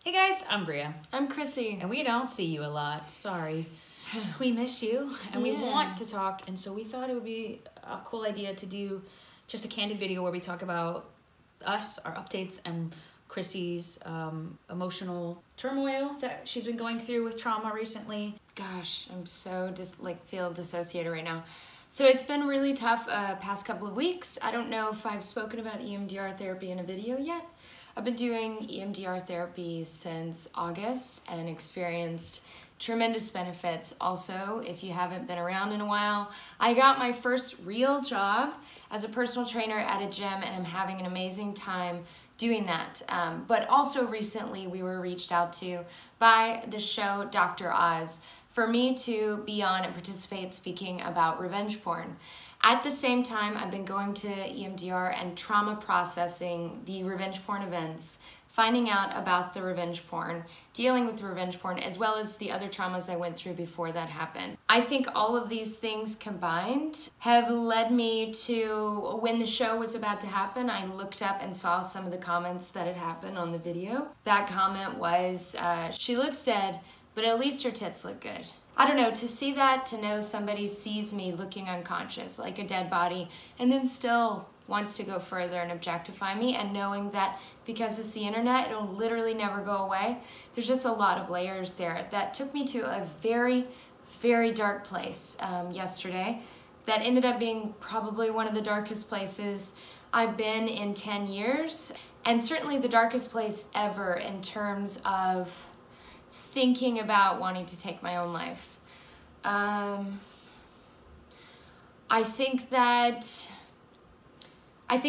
Hey guys, I'm Bria. I'm Chrissy. And we don't see you a lot. Sorry. We miss you and we want to talk, and so we thought it would be a cool idea to do just a candid video where we talk about us, our updates, and Chrissy's emotional turmoil that she's been going through with trauma recently. Gosh, I'm so feel dissociated right now. So it's been really tough past couple of weeks. I don't know if I've spoken about EMDR therapy in a video yet. I've been doing EMDR therapy since August and experienced tremendous benefits. Also, if you haven't been around in a while, I got my first real job as a personal trainer at a gym, and I'm having an amazing time doing that. But also recently we were reached out to by the show Dr. Oz for me to be on and participate speaking about revenge porn. At the same time, I've been going to EMDR and trauma processing the revenge porn events, finding out about the revenge porn, dealing with the revenge porn, as well as the other traumas I went through before that happened. I think all of these things combined have led me to, when the show was about to happen, I looked up and saw some of the comments that had happened on the video. That comment was, she looks dead, but at least her tits look good. I don't know, to see that, to know somebody sees me looking unconscious, like a dead body, and then still wants to go further and objectify me, and knowing that because it's the internet, it'll literally never go away. There's just a lot of layers there that took me to a very, very dark place yesterday that ended up being probably one of the darkest places I've been in 10 years, and certainly the darkest place ever in terms of thinking about wanting to take my own life. I think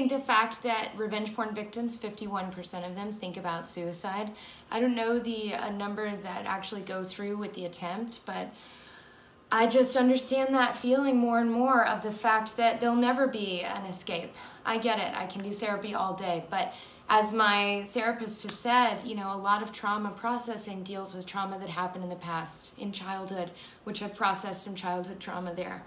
the fact that revenge porn victims, 51% of them think about suicide. I don't know the number that actually go through with the attempt, but I just understand that feeling more and more of the fact that there'll never be an escape. I get it, I can do therapy all day, but as my therapist has said, you know, a lot of trauma processing deals with trauma that happened in the past, in childhood, which I've processed some childhood trauma there.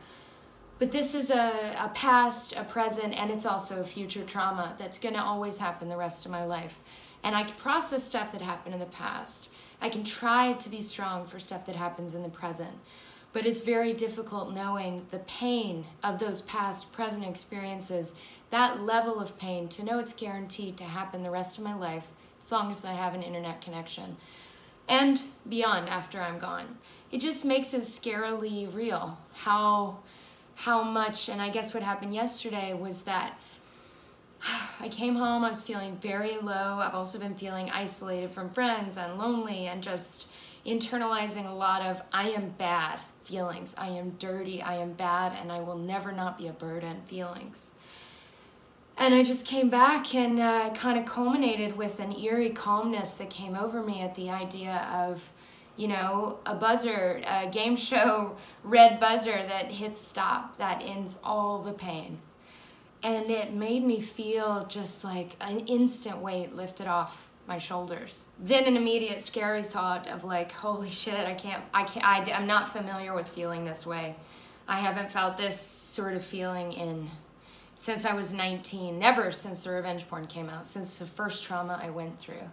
But this is a past, a present, and it's also a future trauma that's gonna always happen the rest of my life. And I can process stuff that happened in the past. I can try to be strong for stuff that happens in the present. But it's very difficult knowing the pain of those past, present experiences, that level of pain, to know it's guaranteed to happen the rest of my life as long as I have an internet connection and beyond after I'm gone. It just makes it scarily real how much, and I guess what happened yesterday was that I came home, I was feeling very low. I've also been feeling isolated from friends and lonely and just internalizing a lot of I am bad feelings. I am dirty, I am bad, and I will never not be a burden feelings. And I just came back and kind of culminated with an eerie calmness that came over me at the idea of, you know, a buzzer, a game show red buzzer that hits stop, that ends all the pain. And it made me feel just like an instant weight lifted off my shoulders. Then an immediate scary thought of like, holy shit, I'm not familiar with feeling this way. I haven't felt this sort of feeling since I was 19, never since the revenge porn came out, since the first trauma I went through.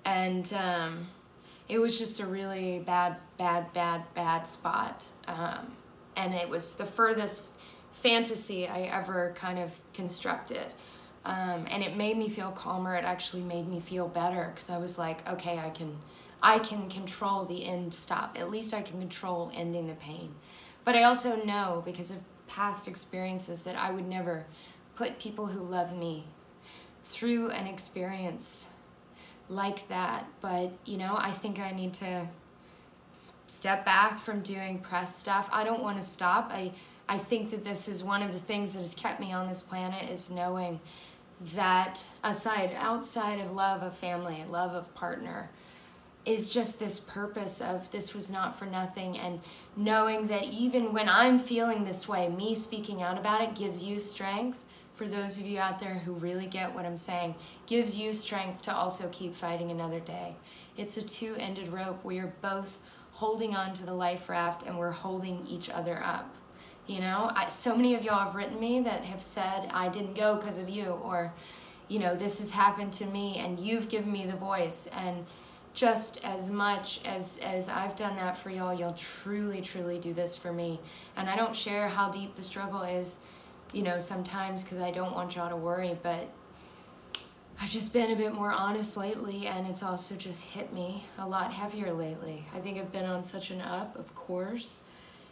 And it was just a really bad spot. And it was the furthest fantasy I ever kind of constructed. And it made me feel calmer. It actually made me feel better because I was like, okay, I can control the end stop. At least I can control ending the pain. But I also know, because of past experiences, that I would never put people who love me through an experience like that. But, you know, I think I need to step back from doing press stuff. I don't want to stop. I think that this is one of the things that has kept me on this planet, is knowing that outside of love of family, love of partner, is just this purpose of this was not for nothing, and knowing that even when I'm feeling this way, me speaking out about it gives you strength. For those of you out there who really get what I'm saying, gives you strength to also keep fighting another day. It's a two-ended rope. We are both holding on to the life raft and we're holding each other up. You know, so many of y'all have written me that have said, I didn't go because of you, or, you know, this has happened to me and you've given me the voice. And just as much as I've done that for y'all, you'll truly, truly do this for me. And I don't share how deep the struggle is, you know, sometimes because I don't want y'all to worry, but I've just been a bit more honest lately, and it's also just hit me a lot heavier lately. I think I've been on such an up, of course,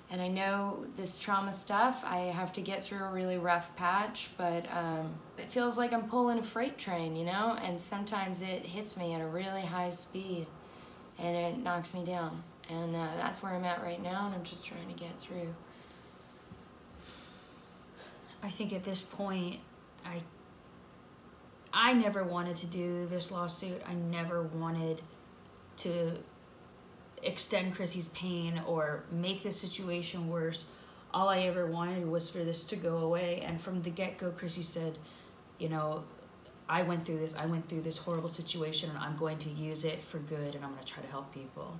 and I know this trauma stuff, I have to get through a really rough patch, but it feels like I'm pulling a freight train, you know, and sometimes it hits me at a really high speed, and it knocks me down, and that's where I'm at right now, and I'm just trying to get through. I think at this point, I never wanted to do this lawsuit. I never wanted to extend Chrissy's pain or make the situation worse. All I ever wanted was for this to go away. And from the get-go, Chrissy said, you know, I went through this horrible situation, and I'm going to use it for good, and I'm going to try to help people.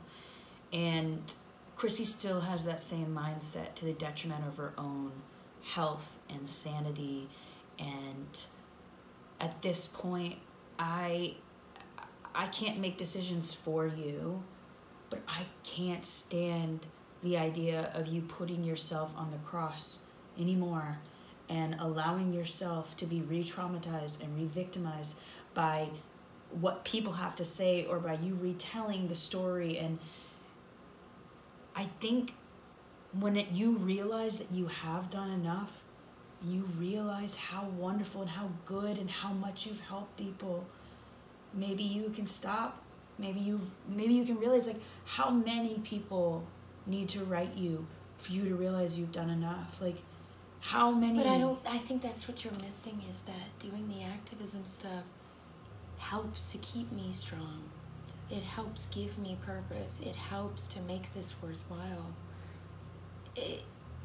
And Chrissy still has that same mindset, to the detriment of her own health and sanity. And at this point, I can't make decisions for you, but I can't stand the idea of you putting yourself on the cross anymore and allowing yourself to be re-traumatized and re-victimized by what people have to say or by you retelling the story. And I think when you realize that you have done enough, you realize how wonderful and how good and how much you've helped people. Maybe you can stop. Maybe you can realize, like, how many people need to write you for you to realize you've done enough. Like, how many? But I think that's what you're missing, is that doing the activism stuff helps to keep me strong. It helps give me purpose. It helps to make this worthwhile.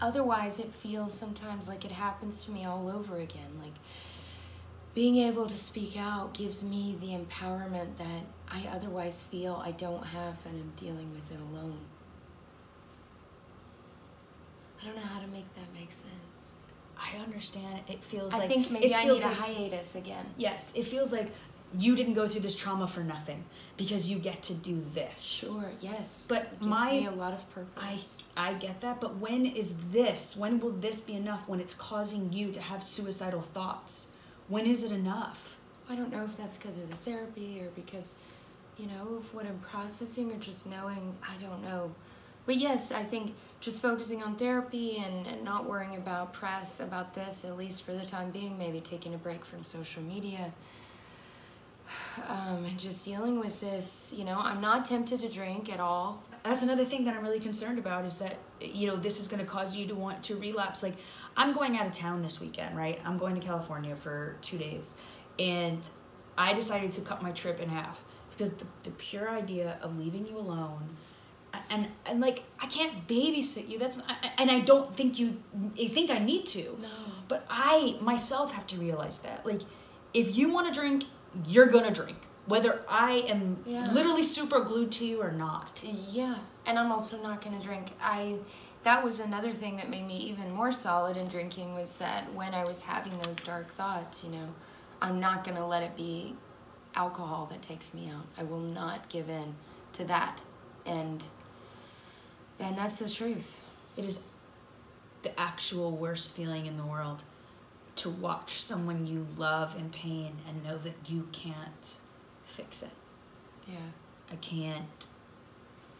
Otherwise, it feels sometimes like it happens to me all over again. Like, being able to speak out gives me the empowerment that I otherwise feel I don't have, and I'm dealing with it alone. I don't know how to make that make sense. I understand. It feels I like... think maybe I need a like, hiatus again. Yes, it feels like you didn't go through this trauma for nothing, because you get to do this. Sure, yes. But it gives me a lot of purpose. I get that, but when will this be enough, when it's causing you to have suicidal thoughts? When is it enough? I don't know if that's because of the therapy or because, you know, of what I'm processing, or just knowing, I don't know. But yes, I think just focusing on therapy and not worrying about press about this, at least for the time being, maybe taking a break from social media, and just dealing with this. You know, I'm not tempted to drink at all. That's another thing that I'm really concerned about, is that, you know, this is going to cause you to want to relapse. Like, I'm going out of town this weekend, right? I'm going to California for 2 days, and I decided to cut my trip in half, because the pure idea of leaving you alone, and like, I can't babysit you. That's not, and I don't think you think I need to. No. But I myself have to realize that, like, if you want to drink, you're gonna drink, whether I am literally super glued to you or not. Yeah, and I'm also not gonna drink. That was another thing that made me even more solid in drinking, was that when I was having those dark thoughts, you know, I'm not gonna let it be alcohol that takes me out. I will not give in to that, and that's the truth. It is the actual worst feeling in the world to watch someone you love in pain and know that you can't fix it. Yeah. I can't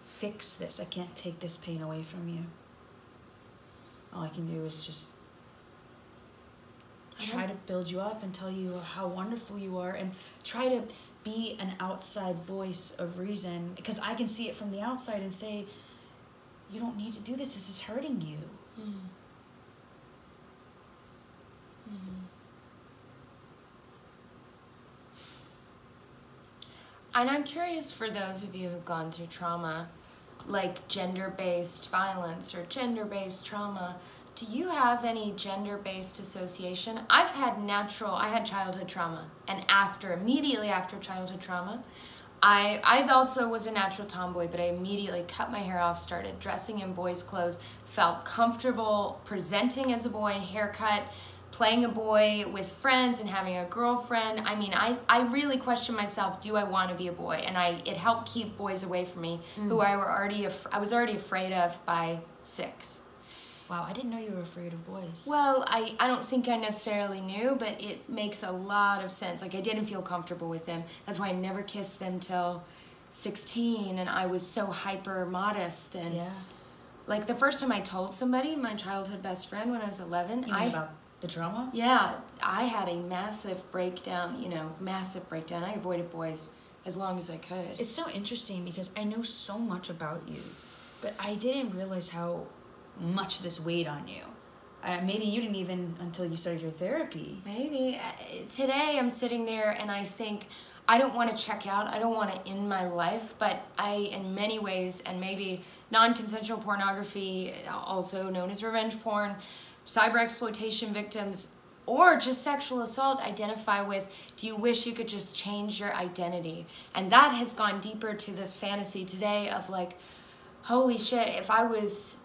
fix this. I can't take this pain away from you. All I can do is just try to build you up and tell you how wonderful you are, and try to be an outside voice of reason, because I can see it from the outside and say, you don't need to do this. This is hurting you. Mm. Mm-hmm. And I'm curious, for those of you who've gone through trauma, like gender-based violence or gender-based trauma, do you have any gender-based association? I had childhood trauma, and immediately after childhood trauma, I also was a natural tomboy, but I immediately cut my hair off, started dressing in boys' clothes, felt comfortable presenting as a boy, haircut, playing a boy with friends and having a girlfriend. I mean, I really question myself, do I want to be a boy? And it helped keep boys away from me, who I was already afraid of by 6. Wow, I didn't know you were afraid of boys. Well, I don't think I necessarily knew, but it makes a lot of sense. Like, I didn't feel comfortable with them. That's why I never kissed them till 16, and I was so hyper modest. And yeah. Like, the first time I told somebody, my childhood best friend, when I was 11, You mean about the trauma? Yeah, I had a massive breakdown, massive breakdown. I avoided boys as long as I could. It's so interesting because I know so much about you, but I didn't realize how much this weighed on you. Maybe you didn't even until you started your therapy. Maybe. Today I'm sitting there and I think, I don't want to check out. I don't want to end my life, but in many ways, and maybe non-consensual pornography, also known as revenge porn, cyber exploitation victims, or just sexual assault, identify with, do you wish you could just change your identity? And that has gone deeper to this fantasy today of like, holy shit, if I was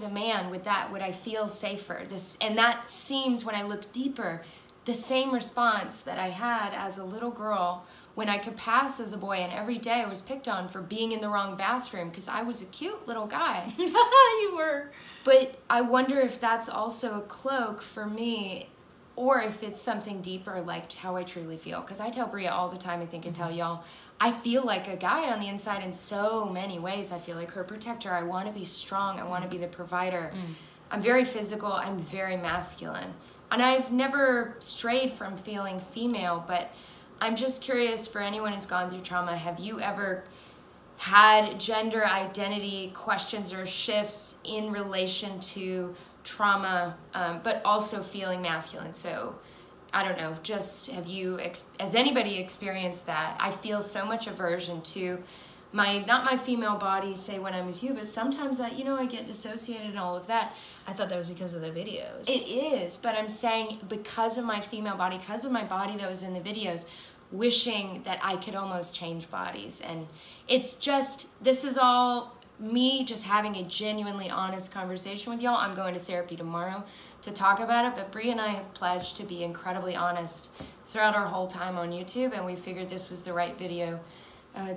a man, would I feel safer? And that seems, when I look deeper, the same response that I had as a little girl when I could pass as a boy, and every day I was picked on for being in the wrong bathroom because I was a cute little guy. You were. But I wonder if that's also a cloak for me, or if it's something deeper, like how I truly feel. Because I tell Bria all the time, I think I tell y'all, I feel like a guy on the inside in so many ways. I feel like her protector. I want to be strong. I want to be the provider. I'm very physical. I'm very masculine. And I've never strayed from feeling female, but I'm just curious, for anyone who's gone through trauma, have you ever had gender identity questions or shifts in relation to trauma, but also feeling masculine? So I don't know, just has anybody experienced that? I feel so much aversion to not my female body, say, when I'm with you, but sometimes I get dissociated and all of that. I thought that was because of the videos. It is, but I'm saying because of my female body, because of my body that was in the videos, wishing that I could almost change bodies. And it's just, this is all me just having a genuinely honest conversation with y'all. I'm going to therapy tomorrow to talk about it, but Bria and I have pledged to be incredibly honest throughout our whole time on YouTube, and we figured this was the right video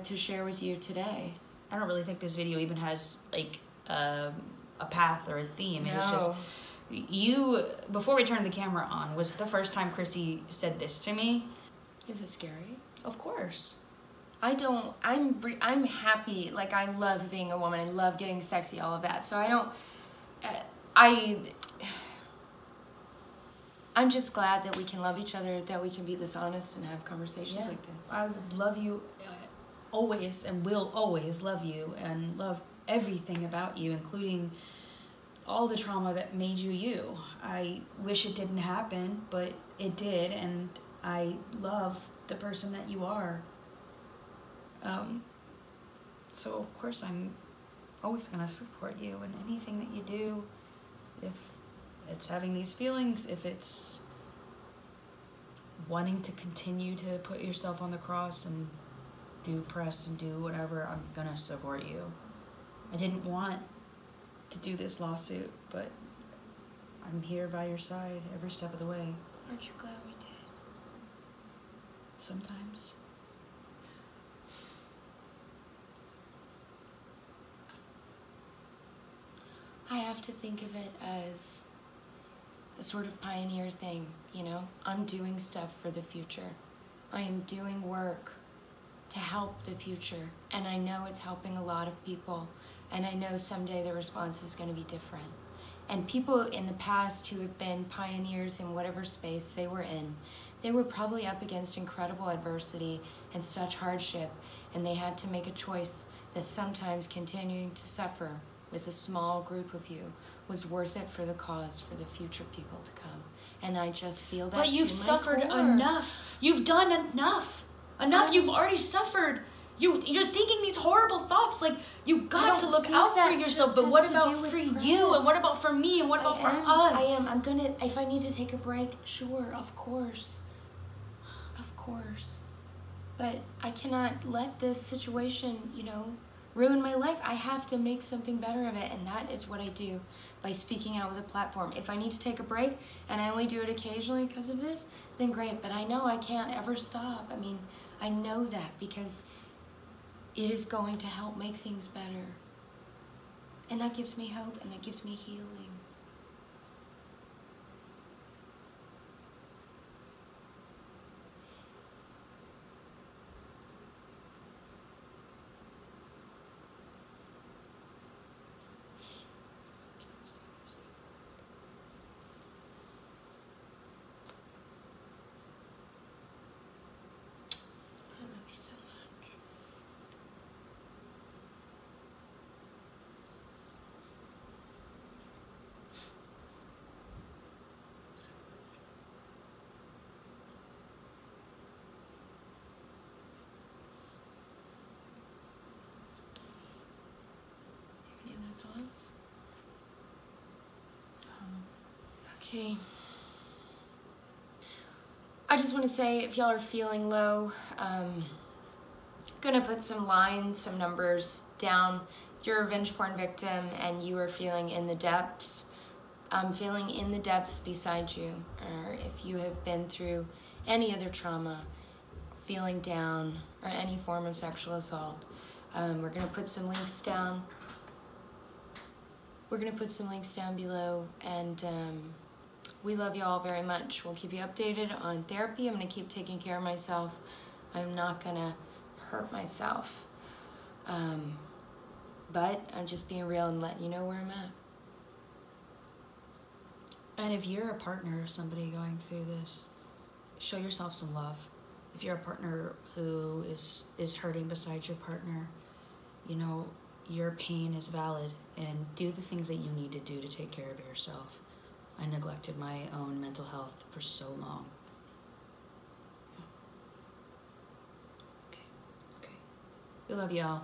to share with you today. I don't really think this video even has like a path or a theme. No. It was just you. Before we turned the camera on, was the first time Chrissy said this to me. Is it scary? Of course. I'm happy. Like, I love being a woman. I love getting sexy, all of that. So I'm just glad that we can love each other, that we can be this honest and have conversations like this. I love you always and will always love you and love everything about you, including all the trauma that made you you. I wish it didn't happen, but it did, and I love the person that you are. So of course I'm always gonna support you in anything that you do. If it's having these feelings, if it's wanting to continue to put yourself on the cross and do press and do whatever, I'm gonna support you. I didn't want to do this lawsuit, but I'm here by your side every step of the way. Aren't you glad we did? Sometimes. I have to think of it as a sort of pioneer thing, I'm doing stuff for the future. I am doing work to help the future, and I know it's helping a lot of people, and I know someday the response is going to be different. And people in the past who have been pioneers in whatever space they were in, they were probably up against incredible adversity and such hardship, and they had to make a choice that sometimes continuing to suffer with a small group of you was worth it for the cause, for the future people to come. And I just feel that. But you've suffered enough. You've done enough. You've already suffered. You're thinking these horrible thoughts. Like, you got to look out for yourself. But what about for you? And what about for me? And what about for us? I'm gonna, if I need to take a break, sure, of course. Of course. But I cannot let this situation, ruin my life. I have to make something better of it, and that is what I do by speaking out with a platform. If I need to take a break and I only do it occasionally because of this, then great, but I know I can't ever stop. I mean, I know that because it is going to help make things better. And that gives me hope, and that gives me healing. I love you so much. Any other thoughts? Okay. I just want to say, if y'all are feeling low, gonna put some lines, some numbers down. If you're a revenge porn victim and you are feeling in the depths, I'm feeling in the depths beside you. Or if you have been through any other trauma, feeling down, or any form of sexual assault, we're gonna put some links down. We're gonna put some links down below, and we love you all very much. We'll keep you updated on therapy. I'm gonna keep taking care of myself. I'm not gonna hurt myself. But I'm just being real and letting you know where I'm at. And if you're a partner of somebody going through this, show yourself some love. If you're a partner who is hurting beside your partner, you know, your pain is valid, and do the things that you need to do to take care of yourself. I neglected my own mental health for so long. Okay. We love y'all.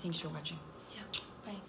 Thanks for watching. Yeah, bye.